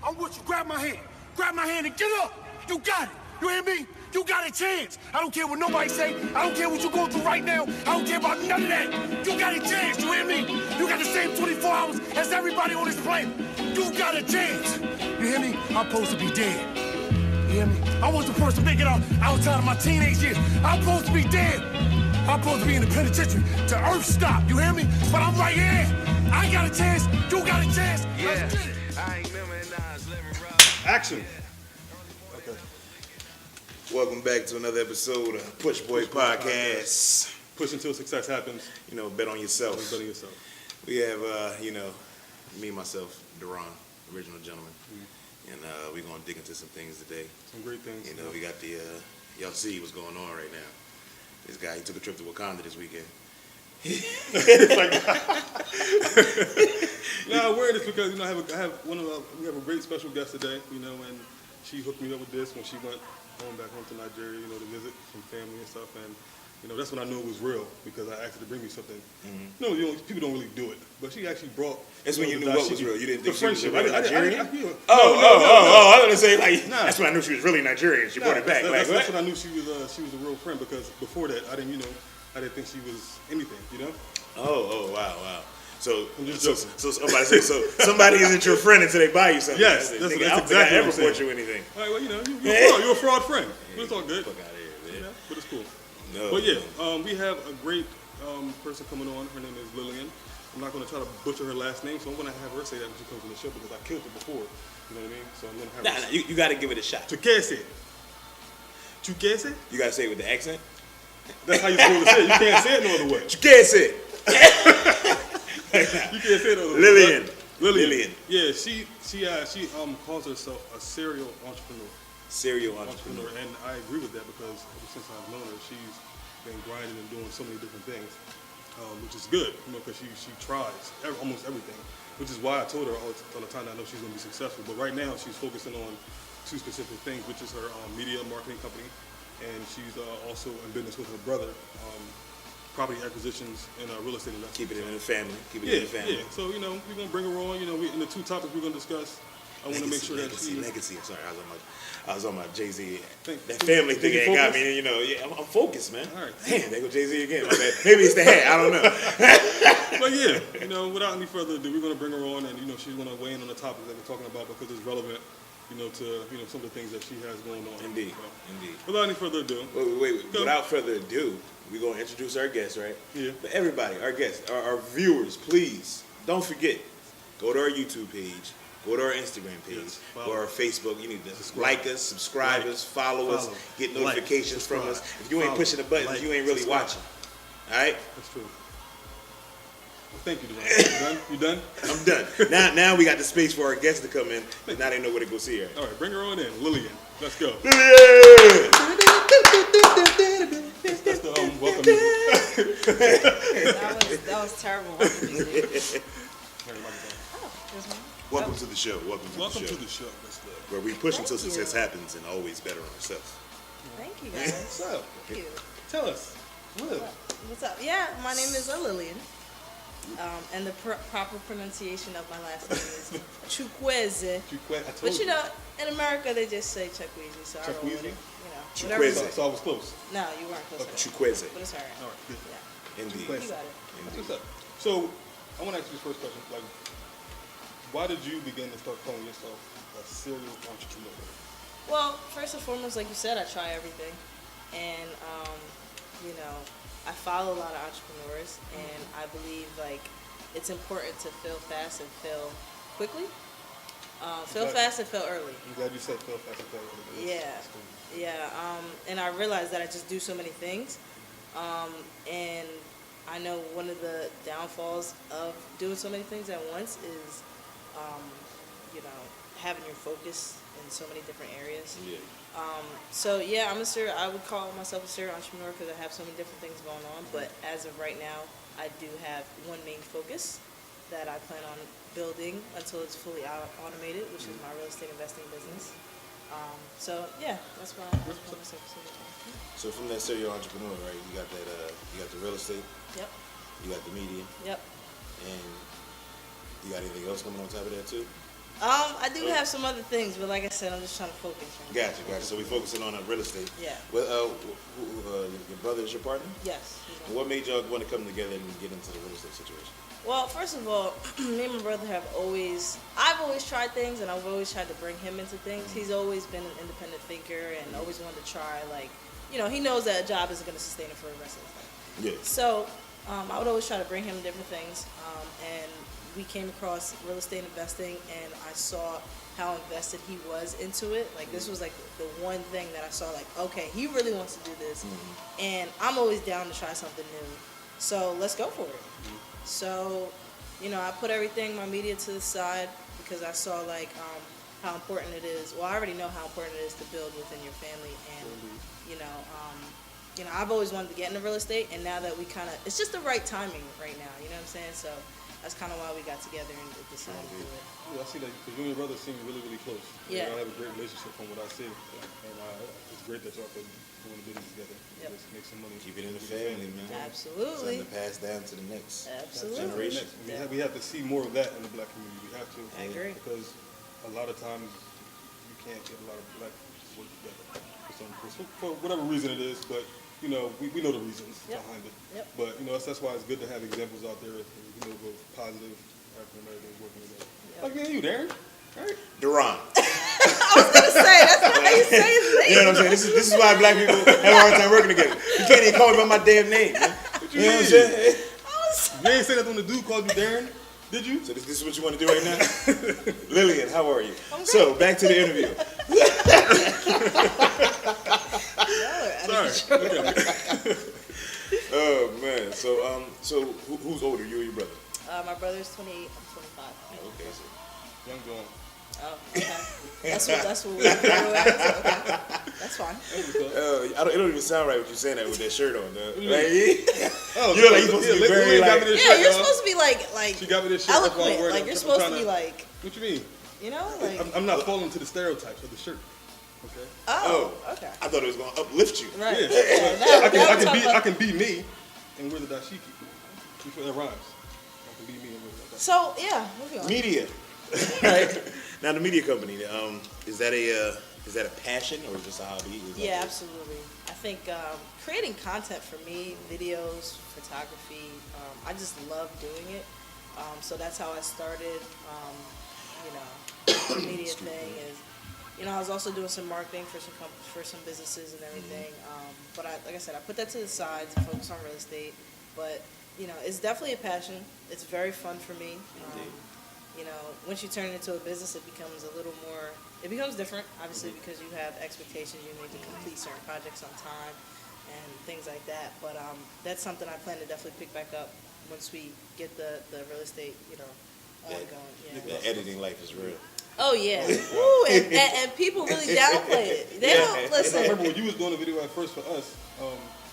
I want you. Grab my hand. Grab my hand and get up. You got it. You hear me? You got a chance. I don't care what nobody say. I don't care what you're going through right now. I don't care about none of that. You got a chance. You hear me? You got the same 24 hours as everybody on this planet. You got a chance. You hear me? I'm supposed to be dead. You hear me? I was the first to make it out outside of my teenage years. I'm supposed to be dead. I'm supposed to be in the penitentiary to earth stop. You hear me? But I'm right here. I got a chance. You got a chance. Yeah. Let's get it. I ain't remember living rough. Action. Okay. Welcome back to another episode of PUSHBOY Podcast. Push until success happens. You know, bet on yourself. Bet on yourself. We have, me, myself, Duran, original gentleman. And we're going to dig into some things today. Some great things. You know, we got the, y'all see what's going on right now. This guy, he took a trip to Wakanda this weekend. No, we're in this because, we have a great special guest today, and she hooked me up with this when she went back home to Nigeria, to visit some family and stuff, and that's when I knew it was real, because I asked her to bring me something. Mm-hmm. No, people don't really do it, but she actually brought. That's when you knew what was real. You didn't think she was really Nigerian? I was going to say, that's when I knew she was really Nigerian. She brought it back. That's when I knew she was a real friend, because before that, I didn't think she was anything, Oh, wow. So somebody isn't your friend until they buy you something. Yes, that's exactly what I'm ever saying. bought you anything. All right, well, you're a fraud friend. But it's all good. Fuck out of here, man. But it's cool. No. But yeah, we have a great person coming on. Her name is Lillian. I'm not going to try to butcher her last name, so I'm going to have her say that when she comes on the show, because I killed her before. You know what I mean? So I'm going to have her. You got to give it a shot. Chukwueze. You got to say it with the accent. That's how you're supposed to say it. You can't say it no other way. Chukwueze. You can't say it no other way. Lillian. Yeah, she calls herself a serial entrepreneur. And I agree with that, because ever since I've known her, she's been grinding and doing so many different things, which is good, because she tries almost everything, which is why I told her all the time that I know she's going to be successful. But right now, she's focusing on two specific things, which is her media marketing company, and she's also in business with her brother, property acquisitions and real estate investment. Keep it in the family. Yeah. So, we're going to bring her on. In the two topics we're going to discuss, I want to make sure that she... Legacy. I'm sorry, I was on my Jay-Z. That family thing ain't got me, I'm focused, man. All right. Damn, there go Jay-Z again. Maybe it's the hat, I don't know. But yeah, without any further ado, we're going to bring her on, and, she's going to weigh in on the topics that we're talking about, because it's relevant, to, some of the things that she has going on. Indeed. Without any further ado. Wait. Without further ado, we're going to introduce our guests, right? Yeah. But everybody, our guests, our viewers, please, don't forget, go to our YouTube page. Go to our Instagram page, go to our Facebook. You need to like us, subscribe us, follow us, get notifications from us. If you ain't pushing the buttons, you ain't really watching. All right? That's true. Well, thank you, Duran. You done? I'm done. Now we got the space for our guests to come in, but now they know where to go see her. All right, bring her on in. Lillian. Let's go. Lillian! That's the welcome music. That was terrible. Welcome to the show. Welcome to the show. Where we push until success happens and always better on ourselves. Thank you, guys. What's up? Thank you. Tell us. What's up? Yeah, my name is Lillian. And the proper pronunciation of my last name is Chukwueze. But in America they just say Chukwueze, so I roll with it. Chukwueze. So I was close. No, you weren't close. Okay. Chukwueze. But it's alright. All right, good. Yeah. Indeed. You got it. That's what's up. So I want to ask you this first question. Why did you begin to start calling yourself a serial entrepreneur? Well, first and foremost, like you said, I try everything. And, I follow a lot of entrepreneurs, and I believe, it's important to fail fast and fail quickly. Fast and fail early. I'm glad you said fail fast and fail early. Yeah. And I realized that I just do so many things. And I know one of the downfalls of doing so many things at once is having your focus in so many different areas. Yeah. I would call myself a serial entrepreneur because I have so many different things going on. But as of right now, I do have one main focus that I plan on building until it's fully automated, which is my real estate investing business. That's why I call myself a serial entrepreneur. So from that serial entrepreneur, right? You got that. You got the real estate. Yep. You got the media. Yep. And you got anything else coming on top of that too? I do have some other things, but like I said, I'm just trying to focus. Right? Gotcha. So we're focusing on real estate. Yeah. Well, your brother is your partner? Yes. And what made y'all want to come together and get into the real estate situation? Well, first of all, me and my brother I've always tried things, and I've always tried to bring him into things. He's always been an independent thinker and always wanted to try, like, he knows that a job isn't going to sustain him for the rest of his life. Yeah. So I would always try to bring him different things, and we came across real estate investing, and I saw how invested he was into it. Like, this was like the one thing that I saw, like, okay, he really wants to do this, and I'm always down to try something new. So let's go for it. So, I put everything, my media to the side, because I saw, like, how important it is. Well, I already know how important it is to build within your family, and, I've always wanted to get into real estate, and now that it's just the right timing right now, you know what I'm saying? So that's kind of why we got together and decided to do it. Yeah, I see that, because you and your brother seem really, really close. Yeah. Y'all have a great relationship from what I see, and it's great that y'all could doing the business together. Yep. Just make some money. Keep it in the family, man. Absolutely. Something to pass down to the next Absolutely. generation. We have to see more of that in the black community. We have to. I agree. Because a lot of times you can't get a lot of black people to work together for whatever reason it is, but we know the reasons behind it. Yep. But that's why it's good to have examples out there, both positive African Americans working together. Yep. Like me and you, Darren. Right? Duran. I was going to say, that's not how you say his name. You know what I'm saying? This is why black people have a hard time working together. You can't even call me by my damn name, man. What You know what I'm saying? You ain't say that when the dude called you Darren, did you? So this is what you want to do right now? Lillian, how are you? I'm great. So, back to the interview. Sorry. Oh, man. So who's older, you or your brother? My brother's 28, I'm 25. Okay, so. Young John. Oh, okay. That's what we're at. Okay. That's fine. It don't even sound right what you're saying that with that shirt on, dog. You Like, look like you're supposed to be very, like... You're supposed to be like She got me this shirt. That's why I'm eloquent. worried. Like, you're supposed to be like, What you mean? like... I'm not falling to the stereotypes of the shirt. Okay. Oh, okay. I thought it was going to uplift you. Right. Yeah. Yeah, I can be me and wear the dashiki. That rhymes. I can be me and wear the dashiki. So, yeah, moving on. Media. Right. Now, the media company, is that a passion or just a hobby? Yeah, absolutely. I think creating content for me, videos, photography, I just love doing it. So that's how I started, the media thing is, I was also doing some marketing for some businesses and everything. But like I said, I put that to the side to focus on real estate. But, it's definitely a passion. It's very fun for me. Once you turn it into a business, it becomes different, obviously, because you have expectations. You need to complete certain projects on time and things like that. But that's something I plan to definitely pick back up once we get the real estate, ongoing. Yeah. The editing life is real. Oh, yeah. Woo, and people really downplay it. They don't listen. I remember when you was doing the video at first for us,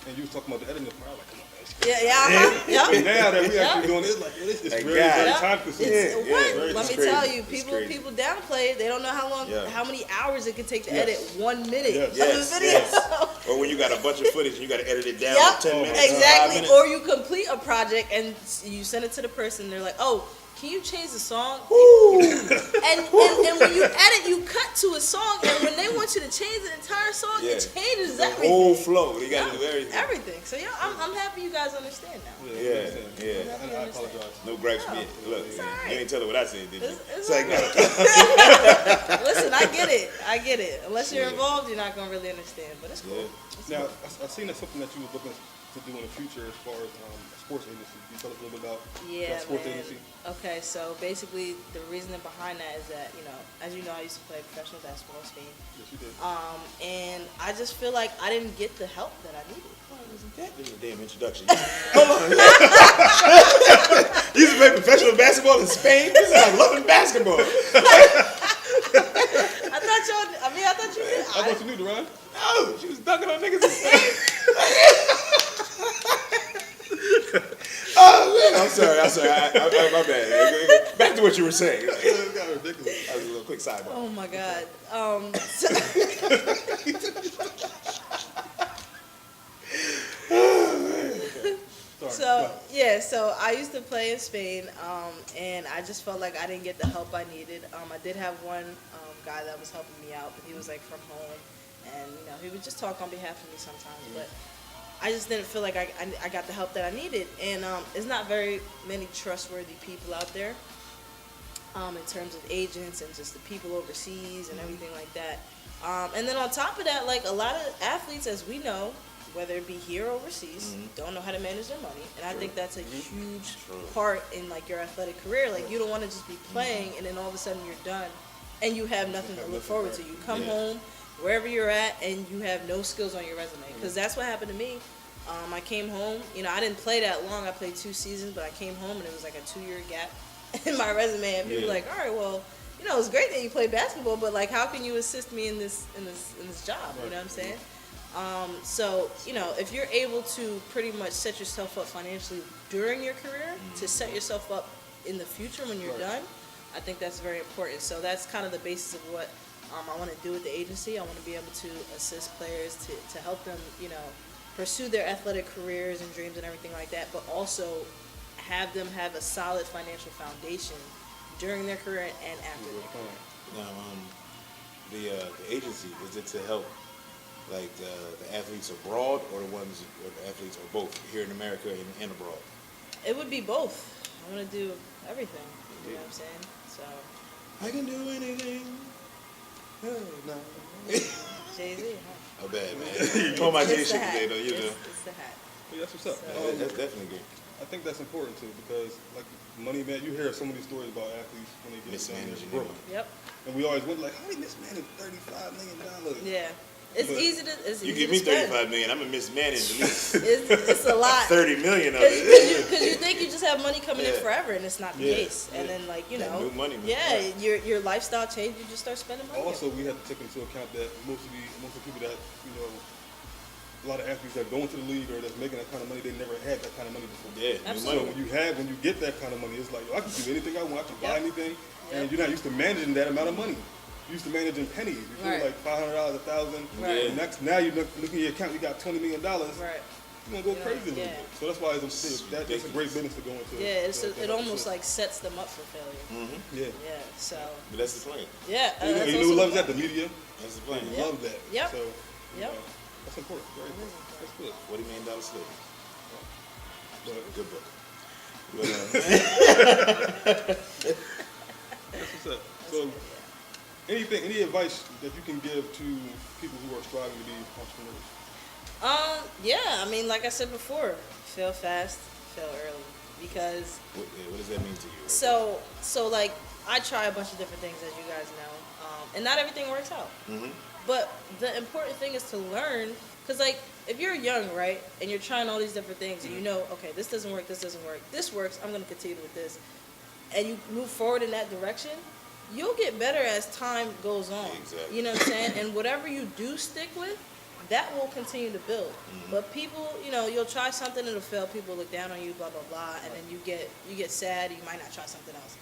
and you was talking about the editing part, I was like, come on, man. Yeah. But now that we actually doing this, this is very time consuming. Let me tell you, people downplay it. They don't know how many hours it can take to edit 1 minute of the video. Or when you got a bunch of footage and you got to edit it down in 10 minutes. Exactly. 5 minutes. Or you complete a project and you send it to the person. They're like, oh, can you change the song? And when you edit, you cut to a song, and when they want you to change the entire song, it changes everything. The whole flow. You got to do everything. Everything. So I'm happy you guys understand now. Yeah. I apologize. No gripes for me. Look, right. you ain't tell her what I said, did you? It's like, no. Listen, I get it. Unless you're involved, you're not gonna really understand. But it's cool. Now, I've seen that's something that you were looking to do in the future as far as sports agency. Can you tell us a little bit about that sports agency? Okay, so basically the reasoning behind that is that, as you know, I used to play professional basketball in Spain. Yes, you did. And I just feel like I didn't get the help that I needed. That was a damn introduction. Hold on. You used to play professional basketball in Spain? This is like loving basketball. I thought you did. I thought you knew, Duran. No, she was dunking on niggas in Spain. Oh, man. I'm sorry. My bad. Back to what you were saying. It got ridiculous. That was a little quick sidebar. Oh my God. So I used to play in Spain, and I just felt like I didn't get the help I needed. I did have one guy that was helping me out, but he was like from home, and he would just talk on behalf of me sometimes. But I just didn't feel like I got the help that I needed, and there's not very many trustworthy people out there in terms of agents and just the people overseas and everything like that. And then on top of that, like a lot of athletes, as we know, whether it be here or overseas, don't know how to manage their money. And I think that's a huge part in like your athletic career. Like you don't want to just be playing and then all of a sudden you're done and you have nothing to look forward to. You come home, wherever you're at, and you have no skills on your resume. Because that's what happened to me. I came home, I didn't play that long. I played 2 seasons, but I came home and it was like a 2-year gap in my resume. And people were like, all right, well, it's great that you play basketball, but like, how can you assist me in this job? Right. You know what I'm saying? So, if you're able to pretty much set yourself up financially during your career to set yourself up in the future when you're done, I think that's very important. So that's kind of the basis of what I want to do with the agency. I want to be able to assist players to help them, pursue their athletic careers and dreams and everything like that, but also have them have a solid financial foundation during their career and after their career. Now, the agency, is it to help like the athletes abroad or the athletes or both here in America and abroad? It would be both. I want to do everything. You know what I'm saying? So I can do anything. Oh, no. Jay-Z, huh? Oh, bad, man. Pull my Jay shit today, though, It's the hat. Yeah, that's what's up. So, that's definitely good. I think that's important too because, like, money, man, you hear so many stories about athletes when they get down there broke. Yep. And we always went like, how do you mismanage $35 million? Yeah. It's easy to. You give me $35 million, I'm gonna mismanage at least. It's a lot. $30 million of it. Because you think you just have money coming in forever, and it's not the case. And then, like new money. your lifestyle change. You just start spending money. Also, we have to take into account that most of the people that a lot of athletes that go into the league or that's making that kind of money, they never had that kind of money before. Yeah, absolutely. So when you get that kind of money, it's like, I can do anything I want, I can buy anything, and you're not used to managing that amount of money. You're used to managing pennies. You feel like $500, $1,000. Right. And now you look at your account, you got $20 million. Right. You're gonna go crazy a little bit. So that's why that's a great business to go into. Yeah, it almost like sets them up for failure. Yeah. Yeah. So. But that's the plan. Yeah. You know who loves that? The media. That's the plan. Love that. Yep. So. Yep. That's important. Very important. That's good. $40 Million Slave. Good book. That's what's up. So, any advice that you can give to people who are striving to be entrepreneurs? Yeah. I mean, like I said before, fail fast, fail early, because. What does that mean to you? So like I try a bunch of different things, as you guys know, and not everything works out. Mm-hmm. But the important thing is to learn, because like if you're young, right, and you're trying all these different things, and you know, okay, this doesn't work, this doesn't work, this works, I'm going to continue with this, and you move forward in that direction, you'll get better as time goes on. Exactly. You know what I'm saying? And whatever you do stick with, that will continue to build. Mm-hmm. But people, you'll try something, it'll fail, people look down on you, blah, blah, blah, and then you get sad, you might not try something else.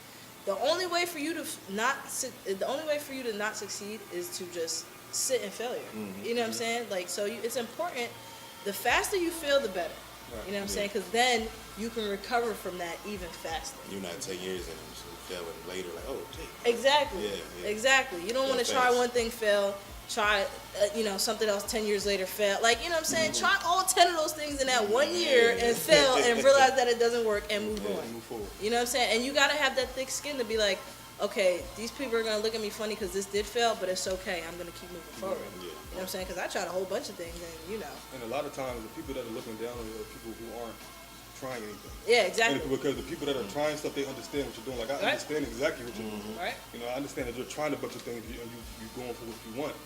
The only way for you to not succeed is to just sit in failure. Mm-hmm. You know what I'm saying? Like, so it's important. The faster you fail, the better. Right. You know what I'm saying? Because then you can recover from that even faster. You're not 10 years in, so you fail later, like, oh, gee. Exactly. Yeah. Exactly. You don't want to try one thing, fail, try, something else 10 years later, fail. Like, you know what I'm saying? Mm-hmm. Try all 10 of those things in that 1 year and fail and realize that it doesn't work and move on. Move forward. You know what I'm saying? And you got to have that thick skin to be like, okay, these people are going to look at me funny because this did fail, but it's okay. I'm going to keep moving forward. Yeah. You know what I'm saying? Because I tried a whole bunch of things and, And a lot of times the people that are looking down on you are people who aren't trying anything. Yeah, exactly. And because the people that are trying stuff, they understand what you're doing. Like, I understand exactly what you're doing. Right. I understand that you're trying a bunch of things and you're going for what you want.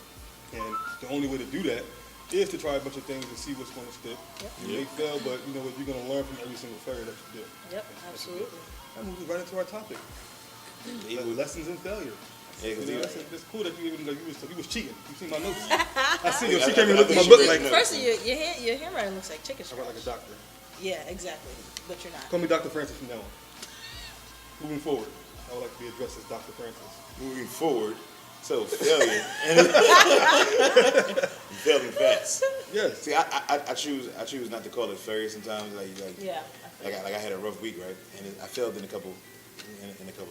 And the only way to do that is to try a bunch of things and see what's going to stick. Yep. You may fail, but you know what? You're going to learn from every single failure that you do. Yep, absolutely. That moves right into our topic. Lessons in failure. Yeah, it's cool that you was cheating. You see my notes. I see you. She came and looked at my book like first of all, your handwriting looks like chicken scratch. I write like a doctor. Yeah, exactly. But you're not. Call me Dr. Francis from now on. Moving forward, I would like to be addressed as Dr. Francis. Moving forward, So failure. Failing fast. Yes. See, I choose not to call it failure sometimes. Yeah. I had a rough week, right? And I failed in a couple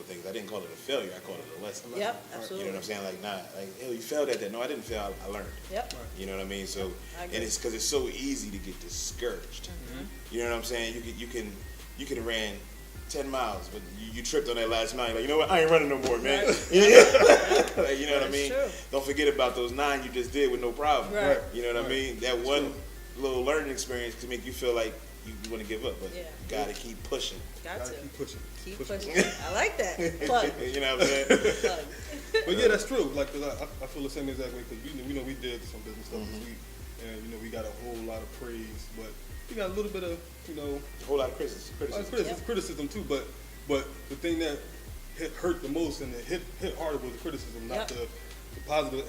things. I didn't call it a failure. I called it a lesson. Yep, absolutely. You know what I'm saying? Like, nah, like, hell, you failed at that. No, I didn't fail. I learned. Yep. You know what I mean? So, I agree. and it's because it's so easy to get discouraged. You know what I'm saying? You can ran 10 miles, but you tripped on that last mile. You're like, you know what? I ain't running no more, man. Right. Like, you know what I mean? True. Don't forget about those 9 you just did with no problem. Right. You know what I mean? That one little learning experience can make you feel like you want to give up, but you gotta keep pushing. Got to. Keep pushing. Keep pushing. I like that. Plug. You know what I'm saying? Plug. But yeah, that's true. Like, 'cause I feel the same exact way, because we know we did some business stuff this week, and we got a whole lot of praise, but we got a little bit of A whole lot of criticism too. But the thing that hurt the most and it hit harder was the criticism, not the positive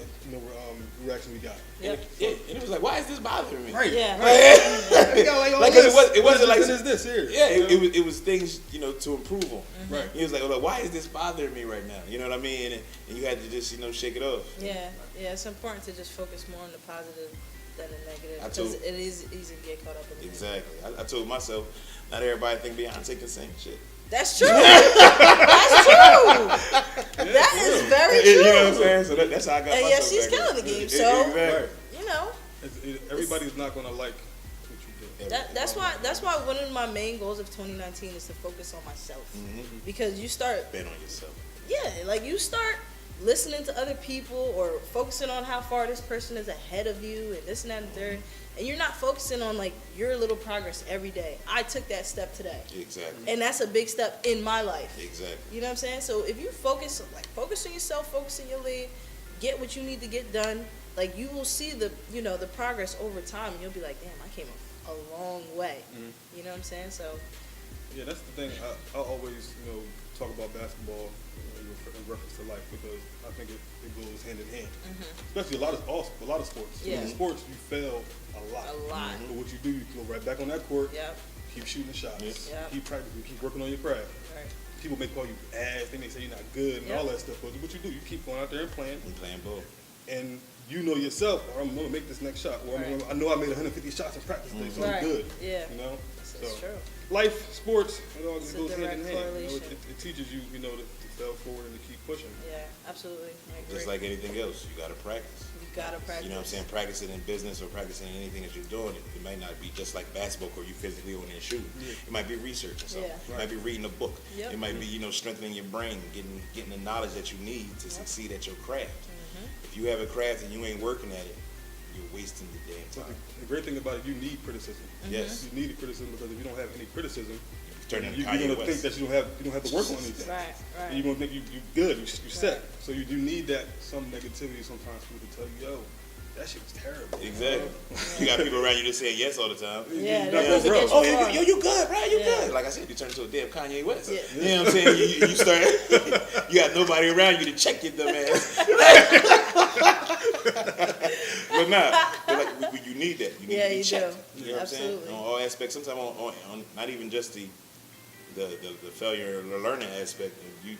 reaction we got. Yep. And it was like, why is this bothering me? Right. Yeah. Like, it wasn't like this here. Yeah, it was things to improve on. Right. He was like, why is this bothering me right now? You know what I mean? And you had to just shake it off. Yeah. It's important to just focus more on the positive than the negative, I because told- it is easy to get caught up in the Exactly. I told myself, not everybody think Beyonce can sing shit. That's true. That's true. That is very true. You know what I'm saying? So that's how I got And myself yeah, she's back killing in. the game. So Right. Everybody's not gonna like what you do. that's why one of my main goals of 2019 is to focus on myself, because you start Bet on yourself. like you start listening to other people or focusing on how far this person is ahead of you and this and that and third, and you're not focusing on like your little progress every day. I took that step today, Exactly. and that's a big step in my life. Exactly. You know what I'm saying? So if you focus on yourself, focus on your lead, get what you need to get done, like you will see the progress over time, and you'll be like, damn, I came a long way. You know what I'm saying? So Yeah, that's the thing. I always talk about basketball in reference to life, because I think it goes hand in hand. Especially a lot of sports. Yeah. In sports, you fail a lot. But what you do, you go right back on that court. Yep. Keep shooting shots. Yep. Keep practicing. Keep working on your craft. Right. People may call you ass. They may say you're not good and all that stuff. But what you do, you keep going out there and playing. I'm playing ball. And you know yourself, or I'm gonna make this next shot. Or I know I made 150 shots in practice today, so I'm good. Yeah. So true. Life, sports, it all It's a goes hand in direct hand. correlation. It teaches you, to fail forward and to keep pushing. Yeah, absolutely. I agree. Just like anything else, you gotta practice. You gotta practice. You know what I'm saying? Practice it in business or practicing in anything that you're doing. It might not be just like basketball where you physically on there shooting. It might be researching something. Yeah. It might be reading a book. Yep. It might be, strengthening your brain, getting the knowledge that you need to succeed at your craft. If you have a craft and you ain't working at it, you're wasting the damn But time. the great thing about it, you need criticism. Yes. You need the criticism, because if you don't have any criticism, Turn into you're Kanye gonna West. think that you don't have to work on anything. Right. And you're gonna think you good, you set. So you need that some negativity sometimes for people to tell you, yo, that shit was terrible. Exactly. You got people around you just saying yes all the time. Yeah, You're that not goes gonna against grow. your flow. You good, bro? You Yeah. good? Like I said, you turn into a damn Kanye West. Yeah. You know what I'm saying? You start. You got nobody around you to check your dumb ass. But you need that. You need to be you checked. do. You know what I'm saying? Absolutely. On all aspects. Sometimes on not even just the failure or the learning aspect. You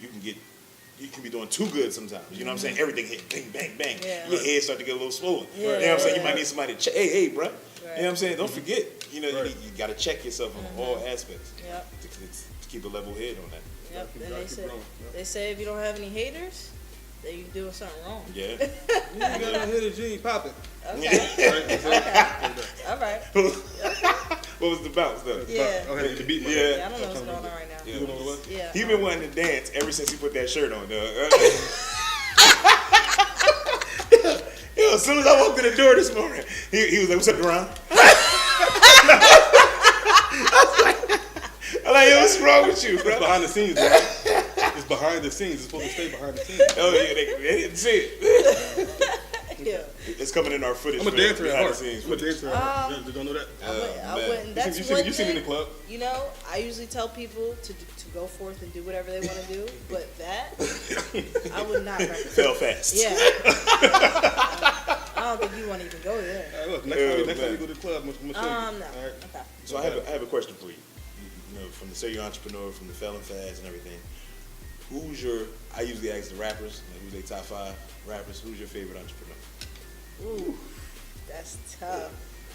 can be doing too good sometimes. You know what I'm saying? Everything hit bang, bang, bang. Yeah. Your head start to get a little swollen. Yeah. You know what I'm saying? You might need somebody to check. Hey, bro. Right. You know what I'm saying? Don't forget. You Right. got to check yourself on all aspects. Yep. To keep a level head on that. Yep. Keep And going, they keep say growing. they say if you don't have any haters, then you're doing something wrong. Yeah. You gotta hit it, G, pop it. Okay. Right? All right. What was the bounce though? Yeah. I had to beat my Yeah. Yeah, I don't know what's going on right now. Yeah. You know what? Yeah. He been wanting to dance ever since he put that shirt on, dog. Yo, as soon as I walked in the door this morning, he was like, "What's up, Ron?" I'm like, "Yo, what's wrong with you, It's bro?" behind the scenes, man. It's behind the scenes. It's supposed to stay behind the scenes. Oh yeah, they didn't see it. Yeah. It's coming in our footage. I'm a dancer at behind heart. the scenes I'm a footage. dancer at heart. You don't know that? I man. wouldn't. That's You one seen me in the thing. club? You know, I usually tell people to go forth and do whatever they want to do, but that I would not recommend. Fell fast. Yeah. I don't think you want to even go there. All right, look, next time we go to the club, I'm gonna show you. No. All right. Okay. So I have a question for you. You know, from the serial entrepreneur, from the failing fast and everything. I usually ask the rappers, like, who's their top 5 rappers, who's your favorite entrepreneur? Ooh, that's tough.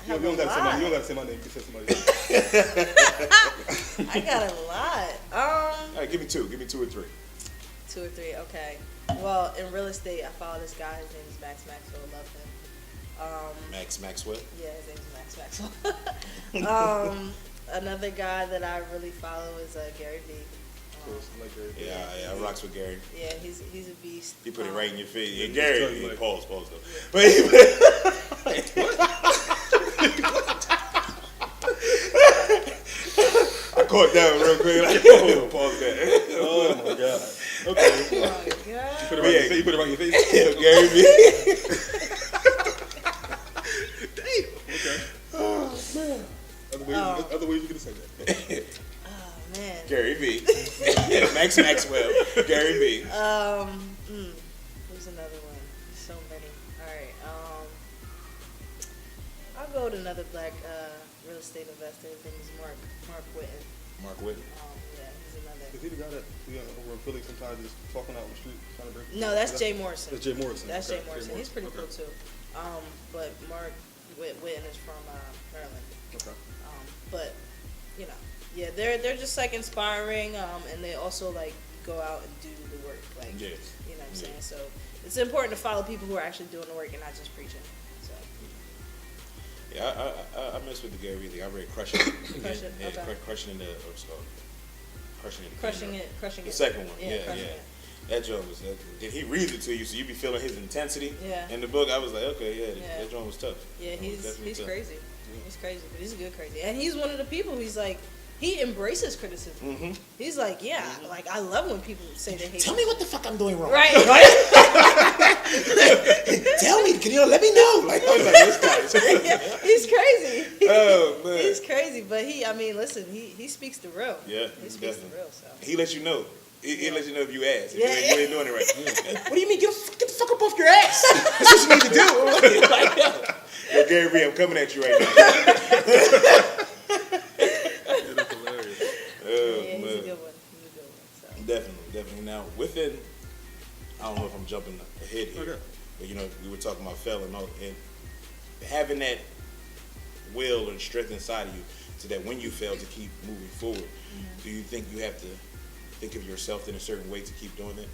You don't gotta say my name. You can say somebody else. I got a lot. All right, give me 2 or 3. 2 or 3, okay. Well, in real estate, I follow this guy. His name is Max Maxwell. Love him. Max Maxwell? Yeah, his name is Max Maxwell. Another guy that I really follow is Gary Vee. I like Gary. Yeah, I rocks with Gary. Yeah, he's a beast. He put it right in your face. Yeah, Gary, like, pause though. Yeah. But I caught that one real quick. Like, oh, pause that. Oh my god. Okay. Oh my god. You put it right in your face. Gary Vee. Damn. Okay. Oh man. Other ways you could say that. Oh man. Gary Vee. Max Maxwell. Gary Vee. Who's another one? So many. All right. I'll go with another black real estate investor. His name is Mark Whitten. Mark Whitten. Yeah, he's another. Is he the guy that over in Philly sometimes just talking out on the street trying to break? No, that's Jay Morrison. That's Jay Morrison. That's Okay. Jay Morrison. He's pretty cool too. But Mark Whitten is from Maryland. Okay. But you know, yeah, they're just like inspiring, and they also like go out and do the work, like Yes. you know what I'm saying. So it's important to follow people who are actually doing the work and not just preaching. So Yeah, I mess with the Gary Vee thing. I read Crushing It. Okay. Crushing It. Crushing The it. second one. Yeah, Yeah. Crushing It. That joint was. Did he read it to you so you be feeling his intensity? Yeah. In the book, I was like, okay, yeah. That joint was tough. Yeah, That was he's definitely tough. crazy. He's crazy, but he's a good crazy. And he's one of the people. He's like, he embraces criticism. Mm-hmm. He's like, yeah, like I love when people say they hate. Tell me what the fuck I'm doing wrong. Right. Tell me, can you let me know? Like, I was like, this guy. Yeah, he's crazy. Oh man. He's crazy, but listen, he speaks the real. Yeah, he speaks definitely. the real. So He lets you know. He let you know if you ask. If Yeah. you ain't doing it right. What do you mean? Get the fuck up off your ass. That's what you need to do. Like, yo, Gary Vee, I'm coming at you right now. That's hilarious. yeah, he's a good one. So. Definitely. Now, within, I don't know if I'm jumping ahead here, Okay. but we were talking about failing and having that will and strength inside of you, so that when you fail, to keep moving forward. Do you think you have to think of yourself in a certain way to keep doing it?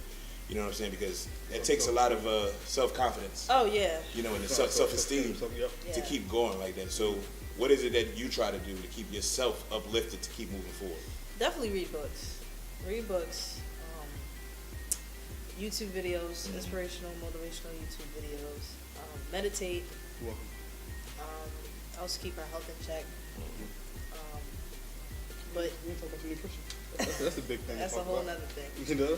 You know what I'm saying? Because it takes a lot of self-confidence. Oh yeah. And self-esteem Yep. to keep going like that. So, what is it that you try to do to keep yourself uplifted to keep moving forward? Definitely read books. YouTube videos, inspirational, motivational YouTube videos. Meditate. You're welcome. Also keep our health in check. But We didn't talk about your nutrition. That's a big thing. that's to a talk whole about. nother thing. You know?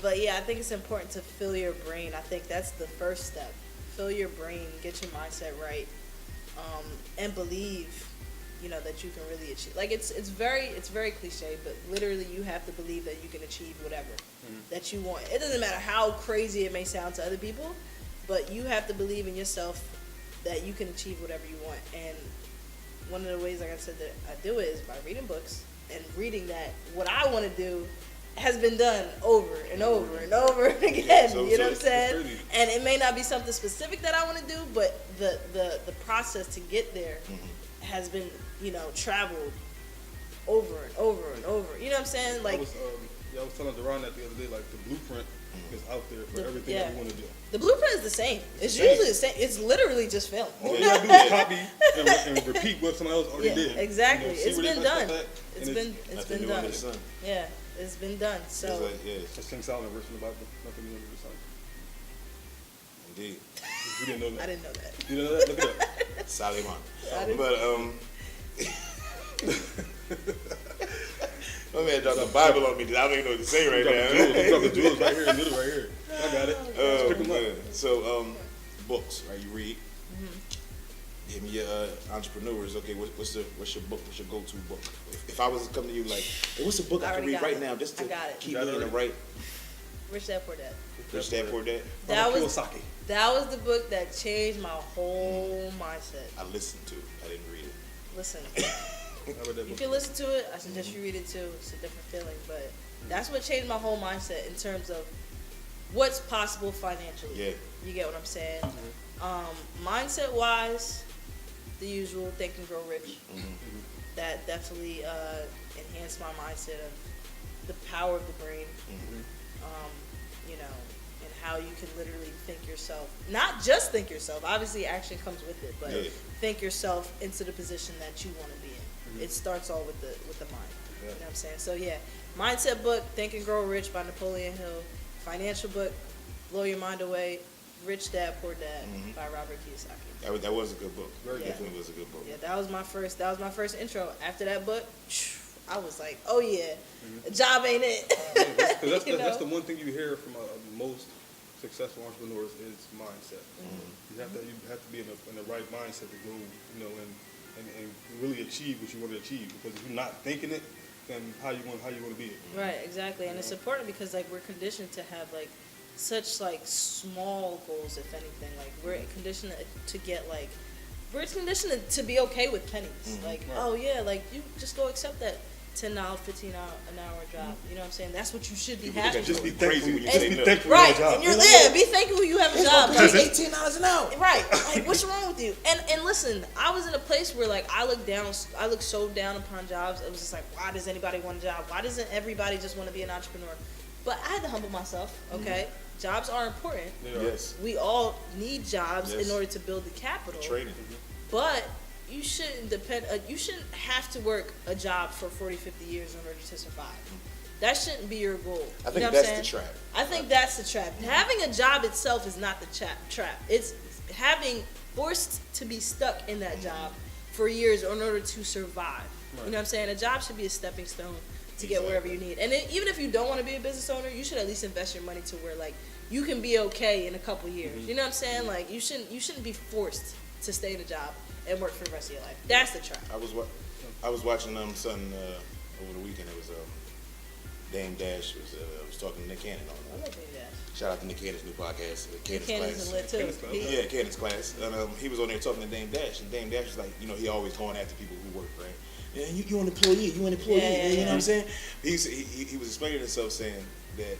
But yeah, I think it's important to fill your brain. I think that's the first step. Fill your brain, get your mindset right, and believe, that you can really achieve. Like it's very cliche, but literally you have to believe that you can achieve whatever that you want. It doesn't matter how crazy it may sound to other people, but you have to believe in yourself that you can achieve whatever you want. And one of the ways, like I said, that I do it is by reading books and reading that what I want to do has been done over and over and over again. So- you know so what I'm saying? crazy. And it may not be something specific that I want to do, but the process to get there has been, traveled over and over and over. You know what I'm saying? I Like was telling Deron that the other day, like the blueprint is out there for everything yeah. that you want to do. the blueprint is the same. It's same. usually the same. It's literally just film. All you gotta do is copy and repeat what somebody else already Yeah, did. exactly. See It's where they been messed done. up at, It's and been Nothing new done. under the sun. Yeah, it's been done. So It's like, yeah, That's King Solomon verse in the Bible. Nothing new under the sun. indeed. You didn't know that. I didn't know that. You didn't know that? Look it up. Salomon. I didn't- But my man dropped the Bible on me. I don't even know what to say right Drop the jewels. now. Drop the jewels right here in the middle, right here. I got it. Just pick 'em up. Man. So, books, right? You read. Give me your entrepreneurs. Okay, what's your book? What's your go-to book? If I was to come to you like, hey, what's a book I I can already read got right it. now just I to got it. keep You got me it in the already? right? Rich Dad Poor Dad. Rich Dad Poor Dad. That was Kiyosaki. that was the book that changed my whole mindset. I listened to it. I didn't read it. Listen, I read that you book. can listen to it. I suggest you read it too. It's a different feeling, but That's what changed my whole mindset in terms of what's possible financially. Yeah. You get what I'm saying? Mindset wise, the usual think and grow rich. That definitely enhanced my mindset of the power of the brain. You know, and how you can literally think yourself, not just think yourself, obviously action comes with it, but think yourself into the position that you want to be in. It starts all with the mind. You know what I'm saying? So yeah, mindset book, Think and Grow Rich by Napoleon Hill. Financial book, Blow Your Mind Away, Rich Dad Poor Dad by Robert Kiyosaki. That was a good book. Definitely was a good book. Yeah, that was my first intro. After that book, I was like, oh yeah, a job ain't it. That's the one thing you hear from most successful entrepreneurs is mindset. You have to be in the right mindset to go, you know, and really achieve what you want to achieve. Because if you're not thinking it, then how you want to be it. Right, exactly, and it's important because like we're conditioned to have like such like small goals, if anything. Like we're conditioned to get like we're conditioned to be okay with pennies. Like oh yeah, like you just go accept that $10, $15 an hour job. You know what I'm saying? That's what you should be happy with. Just be Crazy thankful. when you Just say be no. thankful Right, for your job. and you're there. Be thankful you have a job. Like, $18 an hour. right, like what's wrong with you? And listen, I was in a place where like I looked so down upon jobs. It was just like, why does anybody want a job? Why doesn't everybody just want to be an entrepreneur? But I had to humble myself. Okay, jobs are important. Yes. We all need jobs in order to build the capital. Training. But you shouldn't you shouldn't have to work a job for 40, 50 years in order to survive. That shouldn't be your goal. I think you know that's what I'm the saying? trap. I think that's the trap. Having a job itself is not the trap. It's having forced to be stuck in that job for years in order to survive. You know what I'm saying? A job should be a stepping stone to get wherever you need. And even if you don't want to be a business owner, you should at least invest your money to where like you can be okay in a couple years. You know what I'm saying? Like you shouldn't be forced to stay in a job and work for the rest of your life. That's the trap. I was watching something over the weekend. It was Dame Dash was talking to Nick Cannon on I love Dame Dash. Shout out to Nick Cannon's new podcast, Cannon's Cannon's Class. lit too. Yeah, Cannon's Class. And he was on there talking to Dame Dash, and Dame Dash was like, you know, he always going after people who work, right? Yeah, you an employee, you an employee. You know what I'm saying? He was explaining himself saying that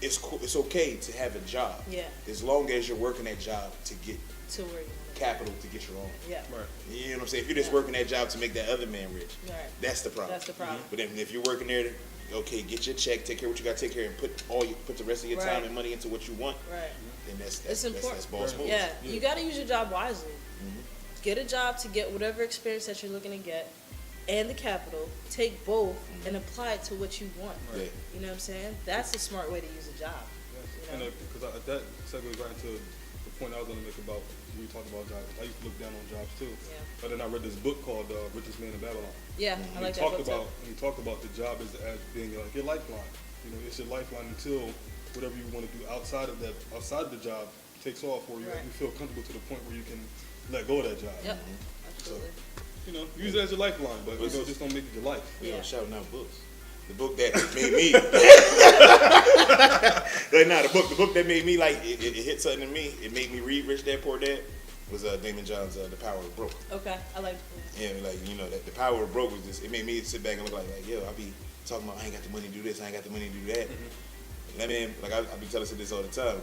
it's okay to have a job. Yeah. As long as you're working that job to get To where you want capital to get your own. Yeah. Right. You know what I'm saying? If you're just working that job to make that other man rich, that's the problem. That's the problem. But if you're working there, okay, get your check, take care of what you got to take care of, and put the rest of your time and money into what you want. Right. Then It's important. That's boss move. Yeah, you got to use your job wisely. Get a job to get whatever experience that you're looking to get, and the capital. Take both and apply it to what you want. Right. You know what I'm saying? That's a smart way to use a job. And because that segues right into the point I was going to make about when you talk about jobs. I used to look down on jobs too. Yeah. But then I read this book called Richest Man in Babylon. Yeah, I like that book too. And he talked about the job as being like your lifeline. You know, it's your lifeline until whatever you want to do outside of the job takes off, or you feel comfortable to the point where you can let go of that job. Yep, absolutely. You know, use it as your lifeline, but you know, just don't make it your life. You know, shouting out books. The book that made me. The book that made me like it hit something in me. It made me read Rich Dad Poor Dad. Was Damon John's The Power of Broke. Okay, I like. Yeah, like you know that The Power of Broke was just. It made me sit back and look like yo, I be talking about I ain't got the money to do this, I ain't got the money to do that. And that man, like I be telling us this all the time.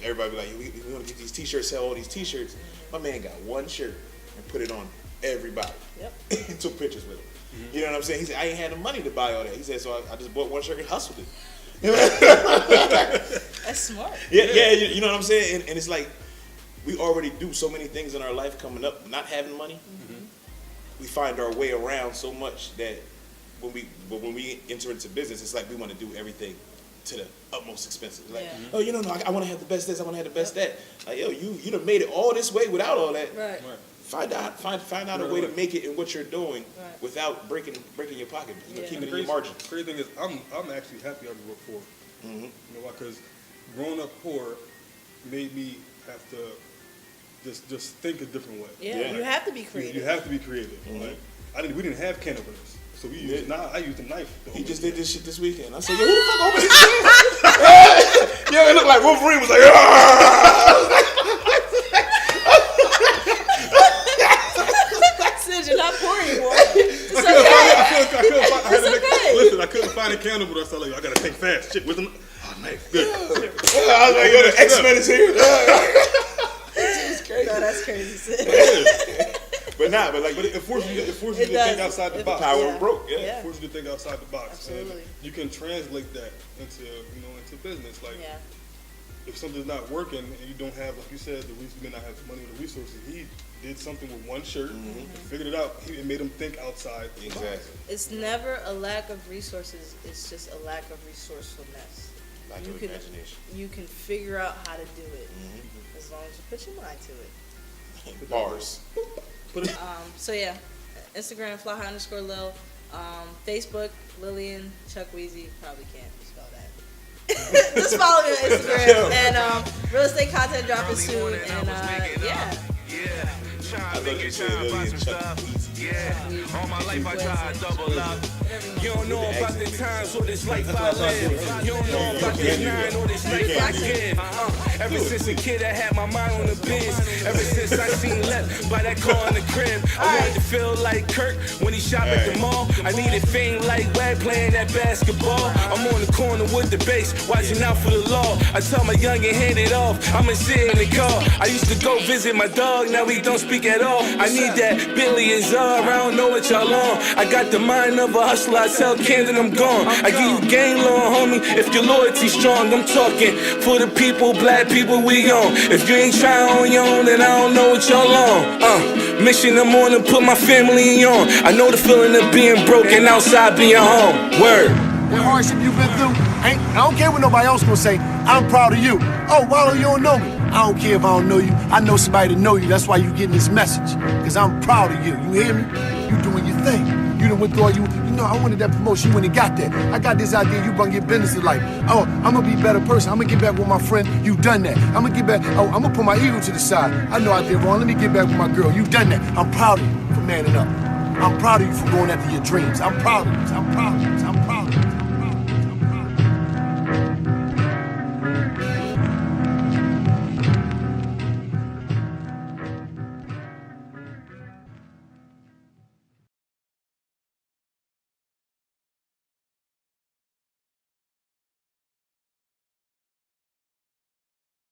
Everybody be like, we want to get these T-shirts, sell all these T-shirts. My man got one shirt and put it on everybody. Yep. And took pictures with him. You know what I'm saying? He said, I ain't had the money to buy all that. He said, so I just bought one shirt and hustled it. That's smart. Yeah, you know what I'm saying? And it's like, we already do so many things in our life coming up, not having money. We find our way around so much that when we enter into business, it's like we want to do everything to the utmost expensive. Like, oh, you don't know, I want to have the best this, I want to have the best that. Like, yo, you done made it all this way without all that. Right. Find out a way to make it in what you're doing without breaking your pocket, keeping your margin. The crazy thing is, I'm actually happy I grew up poor. You know why? Because growing up poor made me have to just think a different way. Yeah. You have to be creative. You have to be creative. Like, we didn't have can openers, so I used a knife. He just did this shit this weekend. I said, yo, who the fuck opened his can? Yo, it looked like Wolverine was like, You're not poor anymore. It's I couldn't find a candle, but I started like, chick with them. Oh, knife. Good. I was like, yo, the X-Men is here. It's crazy. No, that's crazy. But it forces you to think outside the box. Power broke. Yeah. It forces you to think outside the box. Absolutely. And you can translate that into business. Like, if something's not working and you don't have, like you said, you may not have the money or the resources. He did something with one shirt, and figured it out. It made him think outside. Exactly. It's never a lack of resources. It's just a lack of resourcefulness. Lack of imagination. You can figure out how to do it as long as you put your mind to it. Bars. So yeah, Instagram fly_Lil, Facebook Lillian Chukwueze. Probably can't spell that. Just follow me on Instagram and real estate content dropping soon. And yeah. I thought you said Lillian Chukwueze. Yeah, all my life I try to double up. You don't know about the times or this life I live. You don't know about this 9 or this life I give. Ever since a kid, I had my mind on the biz. Ever since I seen left by that car in the crib, I wanted to feel like Kirk when he shop at the mall. I needed fame like Wag playing that basketball. I'm on the corner with the bass, watching out for the law. I tell my youngin' hand it off, I'ma sit in the car. I used to go visit my dog, now he don't speak at all. I need that billions up. I don't know what y'all on. I got the mind of a hustler. I tell Camden I'm gone. I give you game long, homie. If your loyalty strong, I'm talking for the people, black people we on. If you ain't trying on your own, then I don't know what y'all on. Mission I'm on to put my family on. I know the feeling of being broken outside being home. Word. What hardship you've been through, I don't care what nobody else gonna say. I'm proud of you. Oh, Wallow, you don't know me. I don't care if I don't know you. I know somebody to know you. That's why you getting this message. Because I'm proud of you. You hear me? You doing your thing. You done went through all you know, I wanted that promotion. You went and got that. I got this idea. You gonna get business to life. Oh, I'm gonna be a better person. I'm gonna get back with my friend. You done that. I'm gonna get back. Oh, I'm gonna put my ego to the side. I know I did wrong. Let me get back with my girl. You done that. I'm proud of you for manning up. I'm proud of you for going after your dreams. I'm proud of you. I'm proud of you. I'm proud of you.